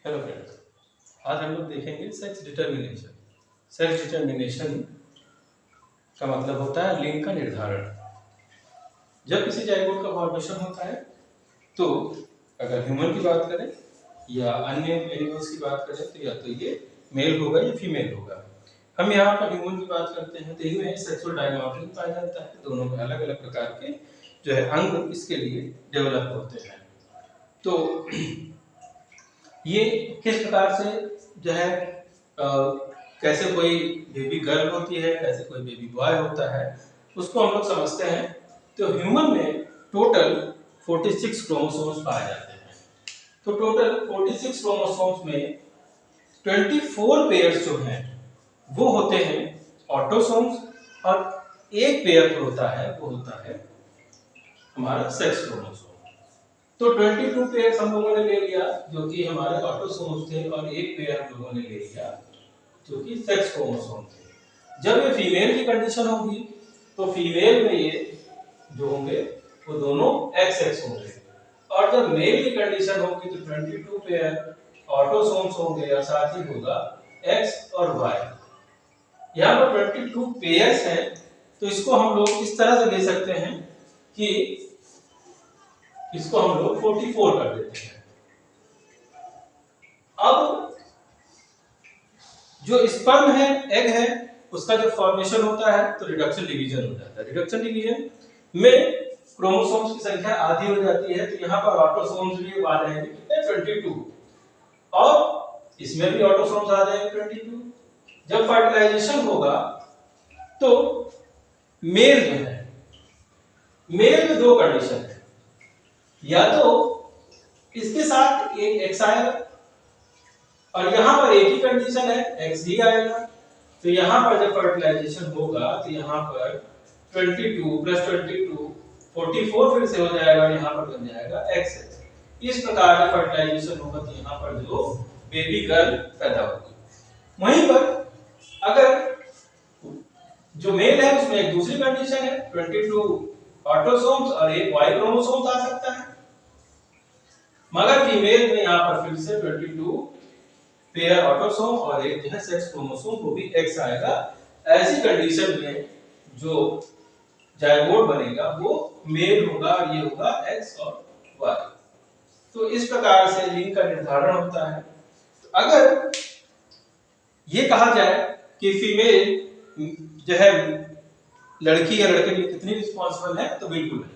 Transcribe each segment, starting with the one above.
Hello friends, आज हम लोग देखेंगे सेक्स डिटर्मिनेशन। सेक्स डिटर्मिनेशन का मतलब होता है लिंग का निर्धारण। जब किसी जाइगोट का फॉर्मेशन होता है तो अगर ह्यूमन की बात करें या अन्य एनिमल्स की बात करें तो या तो ये मेल होगा या फीमेल होगा। हम यहाँ पर ह्यूमन की बात करते हैं तो इनमें सेक्सुअल डायमॉर्फिज्म पाया जाता है। दोनों में अलग अलग प्रकार के जो है अंग इसके लिए डेवलप होते हैं। तो ये किस प्रकार से जो है कैसे कोई बेबी गर्ल होती है, कैसे कोई बेबी बॉय होता है, उसको हम लोग समझते हैं। तो ह्यूमन में टोटल 46 क्रोमोसोम्स पाए जाते हैं। तो टोटल 46 क्रोमोसोम्स में 24 पेयर्स जो हैं वो होते हैं ऑटोसोम्स, और एक पेयर जो होता है वो होता है हमारा सेक्स क्रोमोसोम। तो 22 पेयर हम लोगों ने ले लिया जो कि हमारे ऑटोसोम्स थे, और एक पेयर हम लोगों ने ले लिया जो कि सेक्स क्रोमोसोम थे। जब ये फीमेल की कंडीशन होगी तो फीमेल में ये जो होंगे वो दोनों एक्स एक्स होंगे, और जब मेल की कंडीशन होगी तो 22 पेयर ऑटोसोम्स होंगे और साथ ही होगा एक्स और वाई। यहाँ पर 22 पेयर्स हैं, तो इसको हम लोग इस तरह से ले सकते हैं कि इसको हम लोग 44 कर देते हैं। अब जो स्पर्म है, एग है, उसका जो फॉर्मेशन होता है तो रिडक्शन डिवीजन हो जाता है। रिडक्शन डिवीजन में क्रोमोसोम्स की संख्या आधी हो जाती है, तो यहाँ पर ऑटोसोम्स भी आ जाएंगे कितने 22, और इसमें भी ऑटोसोम्स आ जाएंगे 22। जब फर्टिलाइजेशन होगा तो मेल जो है, मेल में दो कंडीशन है, या तो इसके साथ एक एक्स आएगा और यहां पर एक ही कंडीशन है एक्स ही आएगा। तो यहां पर जब फर्टिलाइजेशन होगा तो यहां पर 22 प्लस 22 44 फिर से हो जाएगा, यहां पर बन जाएगा एक्स। इस प्रकार का फर्टिलाइजेशन होगा तो यहां पर जो बेबी गर्ल पैदा होगी। वहीं पर अगर जो मेल है उसमें एक दूसरी कंडीशन है, 22 ऑटोसोम्स और एक वाई क्रोमोसोम्स आ सकता है, मगर फीमेल में यहां पर फिर से 22 पेयर ऑटोसोम और एक जो है सेक्स क्रोमोसोम वो भी एक्स आएगा। ऐसी कंडीशन में जो जाइगोट बनेगा वो मेल होगा और ये होगा एक्स और वाई। तो इस प्रकार से लिंग का निर्धारण होता है। तो अगर ये कहा जाए कि फीमेल जो है लड़की या लड़के के लिए कितनी रिस्पॉन्सिबल है, तो बिल्कुल नहीं।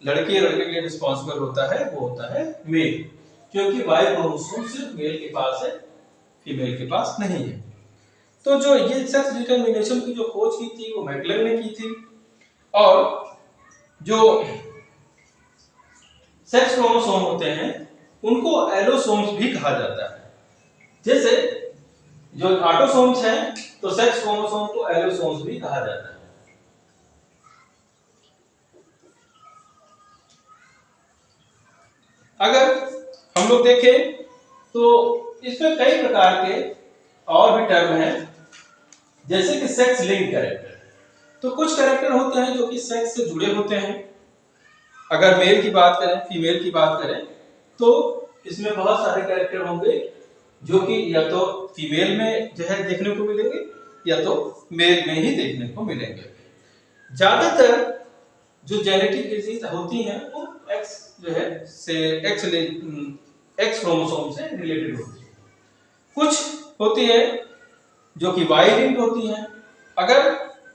लड़की या लड़के के लिए रिस्पॉन्सिबल होता है वो होता है मेल, क्योंकि वाई क्रोमोसोम सिर्फ मेल के पास है, फीमेल के पास नहीं है। तो जो ये सेक्स डिटरमिनेशन की जो खोज की थी वो मैकलन ने की थी, और जो सेक्स क्रोमोसोम होते हैं उनको एलोसोम्स भी कहा जाता है। जैसे जो ऑटोसोम्स हैं तो सेक्स क्रोमोसोम को एलोसोम्स भी कहा जाता है। अगर हम लोग देखें तो इसमें कई प्रकार के और भी टर्म हैं, जैसे कि सेक्स लिंक कैरेक्टर। तो कुछ कैरेक्टर होते हैं जो कि सेक्स से जुड़े होते हैं। अगर मेल की बात करें, फीमेल की बात करें, तो इसमें बहुत सारे कैरेक्टर होंगे जो कि या तो फीमेल में जो है देखने को मिलेंगे या तो मेल में ही देखने को मिलेंगे। ज्यादातर जो जेनेटिक डिजीज होती हैं वो एक्स जो है से एक्स क्रोमोसोम से रिलेटेड होती है। कुछ होती है जो कि वाई लिंक्ड होती हैं। अगर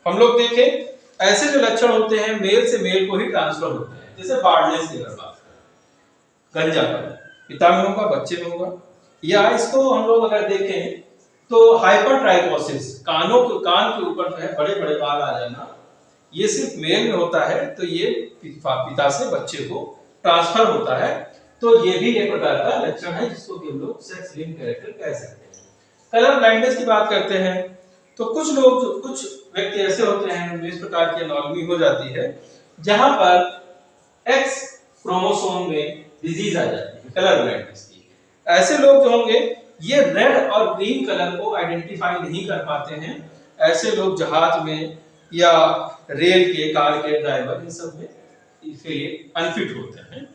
हम लोग देखें ऐसे जो लक्षण होते हैं मेल से मेल को ही ट्रांसफर होते हैं, जैसे बार्डनेस की अगर बात करें, गंजापन पिता में होगा बच्चे में होगा, या इसको हम लोग अगर देखें तो हाइपरट्राइकोसिस, कान के ऊपर जो है बड़े बड़े बाल आ जाना, ये सिर्फ मेल में होता है, तो ये पिता से बच्चे को ट्रांसफर होता है। तो ये भी एक प्रकार का लक्षण है जिसको कि हम लोग सेक्स लिंक्ड कैरेक्टर कह सकते हैं। कलर ब्लाइंडनेस की बात करते हैं तो कुछ व्यक्ति ऐसे होते हैं जिस प्रकार की एनोमली हो जाती है जहां पर एक्स क्रोमोसोम में डिजीज आ जाती है कलर ब्लाइंडनेस की। ऐसे लोग जो होंगे ये रेड और ग्रीन कलर को आइडेंटिफाई नहीं कर पाते हैं। ऐसे लोग जहाज में या रेल के कार के ड्राइवर इन सब में इसके लिए अनफिट होते हैं।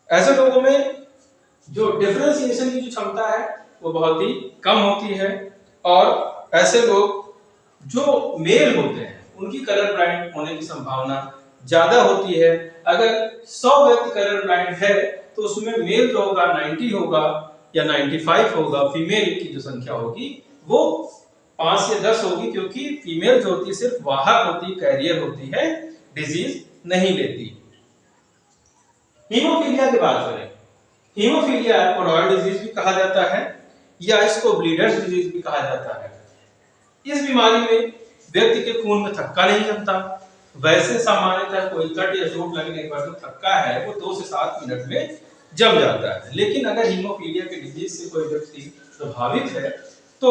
ऐसे लोगों में जो डिफरेंशिएशन की जो क्षमता है वो बहुत ही कम होती है, और ऐसे लोग जो मेल होते हैं उनकी कलर ब्लाइंड होने की संभावना ज्यादा होती है। अगर 100 व्यक्ति कलर ब्लाइंड है तो उसमें मेल जो होगा 90 होगा या 95 होगा, फीमेल की जो संख्या होगी वो 5 से 10 होगी, क्योंकि फीमेल जो होती है सिर्फ वाहक होती है, कैरियर होती है, डिजीज नहीं लेती। हीमोफीलिया की बात करें, हीमोफीलिया को रॉयल डिजीज भी कहा जाता है या इसको ब्लीडर्स डिजीज भी कहा जाता है। इस बीमारी में व्यक्ति के खून में थक्का नहीं जमता। वैसे सामान्यतः कोई कट या चोट लगने पर जो थक्का है वो 2 से 7 मिनट में जम जाता है, लेकिन अगर हीमोफीलिया के डिजीज से कोई व्यक्ति प्रभावित है तो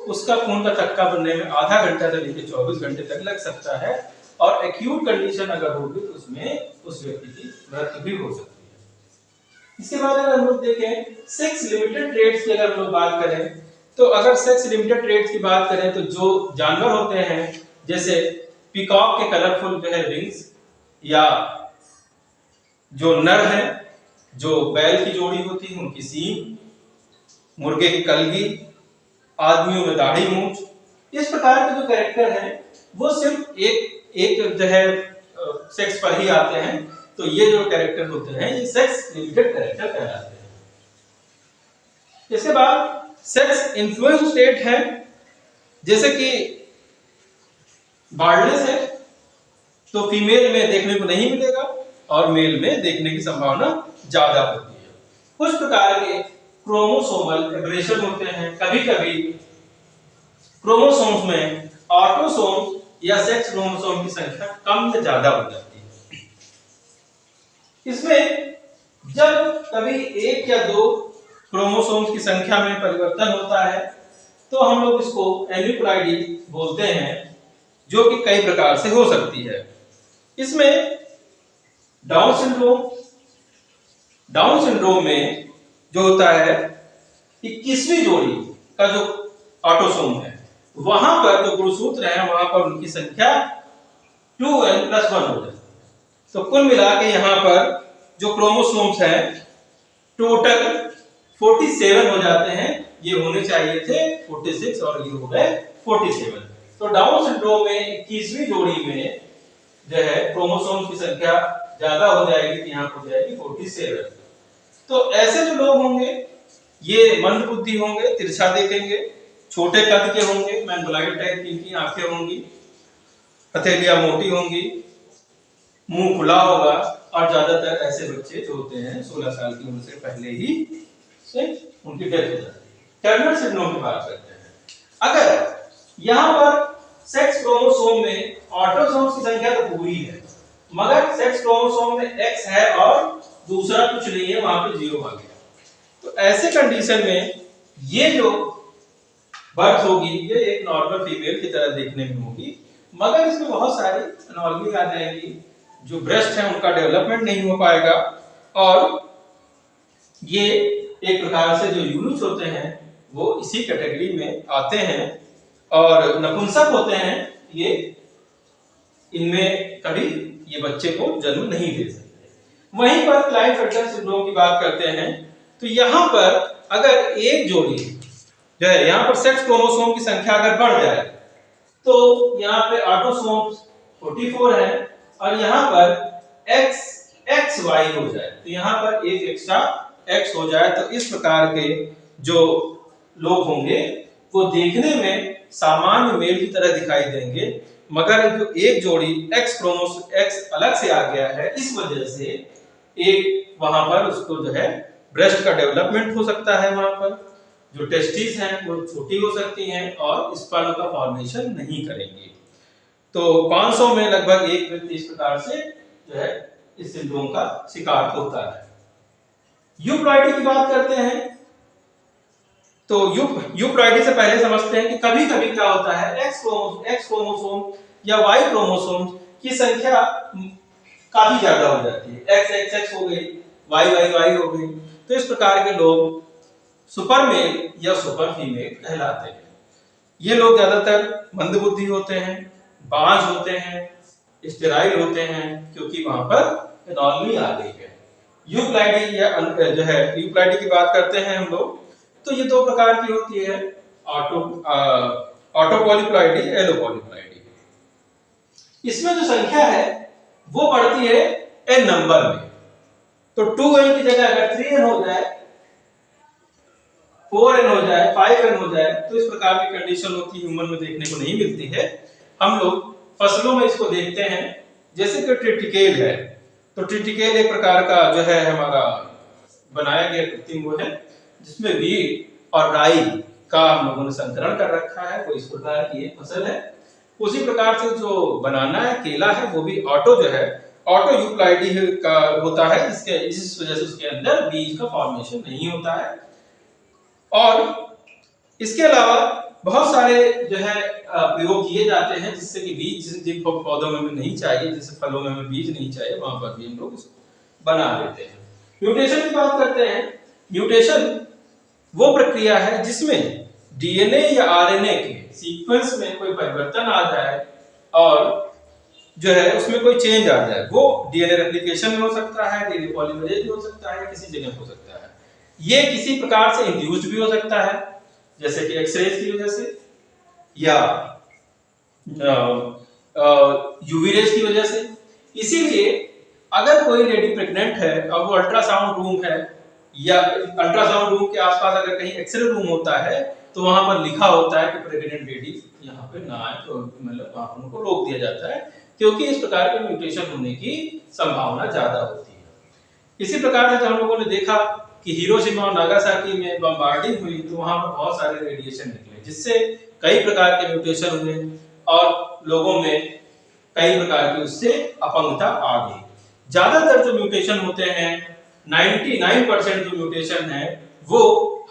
उसका खून का थक्का बनने में आधा घंटा से लेकर 24 घंटे तक लग सकता है, और एक्यूट कंडीशन अगर होगी तो उसमें उस व्यक्ति की मृत्यु भी हो सकती है। इसके बाद अगर हम लोग देखें सेक्स लिमिटेड ट्रेड्स की अगर हम लोग बात करें, तो अगर सेक्स लिमिटेड ट्रेड्स की बात करें तो जो जानवर होते हैं जैसे पीकॉक के कलरफुल जो है विंग्स, या जो नर है जो बैल की जोड़ी होती है उनकी सींग, मुर्गे की कलगी, आदमियों में दाढ़ी मूंछ, इस प्रकार के जो कैरेक्टर हैं वो सिर्फ एक जो है सेक्स पर ही आते हैं। तो ये जो कैरेक्टर होते हैं ये सेक्स लिमिटेड कैरेक्टर कहलाते हैं। इसके बाद सेक्स इन्फ्लुएंस स्टेट है, जैसे कि बार्डनेस है तो फीमेल में देखने को नहीं मिलेगा और मेल में देखने की संभावना ज्यादा होती है। कुछ प्रकार के क्रोमोसोमल एब्रेशन होते हैं, कभी-कभी क्रोमोसोम्स में ऑटोसोम्स या सेक्स क्रोमोसोम की संख्या कम या ज्यादा हो जाती है। इसमें जब कभी 1 या 2 क्रोमोसोम्स की संख्या में परिवर्तन होता है तो हम लोग इसको एन्यूक्लाइडी बोलते हैं, जो कि कई प्रकार से हो सकती है। इसमें डाउन सिंड्रोम में जो होता है 21वीं जोड़ी का जो ऑटोसोम है वहां पर जो गुणसूत्र है वहां पर उनकी संख्या 2n+1 हो जाती है। तो कुल मिला के यहाँ पर जो क्रोमोसोम्स हैं टोटल 47 हो जाते हैं। ये होने चाहिए थे 46 और ये हो गए 47। तो डाउन सिंड्रोम में 21वीं जोड़ी में जो है क्रोमोसोम्स की संख्या ज्यादा हो जाएगी, यहाँ हो जाएगी 47। तो ऐसे जो लोग होंगे ये मंद बुद्धि होंगे, तिरछा देखेंगे, छोटे कद के होंगे, मैंगोलाइड टाइप की आंखें होंगी, हथेलियां मोटी होंगी, मुंह खुला होगा, और ज्यादातर ऐसे बच्चे जो होते हैं 16 साल की उम्र से पहले ही से उनकी डेथ हो जाती है। टर्नर सिंड्रोम की बात करते हैं। अगर यहाँ पर सेक्स क्रोमोसोम में ऑटोसोम्स की संख्या तो पूरी है मगर सेक्स क्रोमोसोम में X है और दूसरा कुछ नहीं है, वहां पे 0 आ गया, तो ऐसे कंडीशन में ये जो बर्थ होगी ये एक नॉर्मल फीमेल की तरह देखने में होगी, मगर इसमें बहुत सारी एनॉर्मी आ जाएंगी। जो ब्रेस्ट है उनका डेवलपमेंट नहीं हो पाएगा, और ये एक प्रकार से जो यूनुस होते हैं वो इसी कैटेगरी में आते हैं, और नपुंसक होते हैं ये, इनमें कभी ये बच्चे को जन्म नहीं दे सकते। वहीं पर क्लाइनफेल्टर सिंड्रोम की बात करते हैं तो यहाँ पर अगर एक जोड़ी जो है यहाँ पर सेक्स क्रोमोसोम की संख्या अगर बढ़ जाए तो यहाँ पे ऑटोसोम्स 44 है और यहाँ पर XY हो जाए, तो यहाँ पर एक एक्स्ट्रा X हो जाए, तो इस प्रकार के जो लोग होंगे वो देखने में सामान्य मेल की तरह दिखाई देंगे, मगर जो एक जोड़ी X क्रोमोसोम X अलग से आ गया है इस वजह से एक वहां पर उसको जो है ब्रेस्ट का डेवलपमेंट हो सकता है, वहां पर जो टेस्टिस हैं वो छोटी हो सकती हैं और स्पर्म का फॉर्मेशन नहीं करेंगी। तो 500 में लगभग एक व्यक्ति इस प्रकार से जो है इस सिंड्रोम का शिकार होता है। यूप्लॉइडी की बात करते हैं तो यूप्लॉइडी से पहले समझते हैं कि कभी कभी क्या होता है एक्स क्रोमोसोम या वाई क्रोमोसोम की संख्या काफी ज्यादा हो जाती है, एक्स हो गई, वाई हो गई, तो इस प्रकार के लोग सुपर मेल या सुपर फीमेल कहलाते हैं। ये लोग ज्यादातर मंदबुद्धि होते हैं, बांझ होते हैं, स्टेराइल होते हैं, क्योंकि वहां पर एनॉर्मी आ गई है। यूप्लाइडी या जो है यूप्लाइडी की बात करते हैं हम लोग, तो ये दो प्रकार की होती है, auto auto polyploidy, allo polyploidy. इसमें जो संख्या है वो बढ़ती है n नंबर में, तो 2n की जगह अगर 3n हो जाए, 4n हो जाए, 5n हो जाए, तो इस प्रकार की कंडीशन होती है, ह्यूमन में देखने को नहीं मिलती है। हम लोग फसलों में इसको देखते हैं, जैसे कि ट्रिटिकेल है, तो ट्रिटिकेल एक प्रकार का जो है हमारा बनाया गया कृत्रिम वो है, जिसमें वीट और राई का हम लोगों ने संकरण कर रखा है, वो इस प्रकार की एक फसल है। उसी प्रकार से जो बनाना है केला है, वो भी ऑटो जो है ऑटो यूप्लाइडी का होता है, इसके इस वजह से उसके अंदर बीज का फॉर्मेशन नहीं होता है। और इसके अलावा बहुत सारे जो है प्रयोग किए जाते हैं, जिससे कि बीज जिन पौधों में हमें नहीं चाहिए, जैसे फलों में हमें बीज नहीं चाहिए, वहां पर भी हम लोग इसको बना देते हैं। म्यूटेशन की बात करते हैं। म्यूटेशन वो प्रक्रिया है जिसमें डीएनए या आरएनए के सीक्वेंस में कोई परिवर्तन आ जाए और जो है उसमें कोई चेंज आ जाए। वो डीएनए रेप्लिकेशन में हो सकता है, डीएनए पॉलीमरेज हो सकता है, किसी जगह हो सकता है। ये किसी प्रकार से इंड्यूस्ड भी हो सकता है, जैसे कि एक्सरेज की वजह से या यूवी रेज की वजह से। इसीलिए अगर कोई लेडी प्रेग्नेंट है और वो अल्ट्रासाउंड रूम है, या अल्ट्रासाउंड रूम के आसपास अगर कहीं एक्सरे रूम होता है, तो वहां पर लिखा होता है कि प्रेग्नेंट लेडी यहाँ पे ना आए, तो मतलब वहां उनको रोक दिया जाता है, क्योंकि इस प्रकार के म्यूटेशन होने की संभावना ज्यादा होती है। इसी प्रकार से हम लोगों ने देखा कि हिरोशिमा और नागासाकी में बम्बार्डिंग हुई, तो वहां पर बहुत सारे रेडिएशन निकले, जिससे कई प्रकार के म्यूटेशन हुए और लोगों में कई प्रकार की उससे अपंगता आ गई। ज्यादातर जो म्यूटेशन होते हैं, 99% जो म्यूटेशन है वो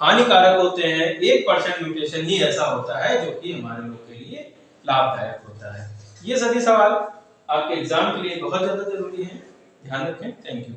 हानिकारक होते हैं, 1% म्यूटेशन ही ऐसा होता है जो कि हमारे लोग के लिए लाभदायक होता है। ये सभी सवाल आपके एग्जाम के लिए बहुत ज्यादा जरूरी है, ध्यान रखें। Thank you.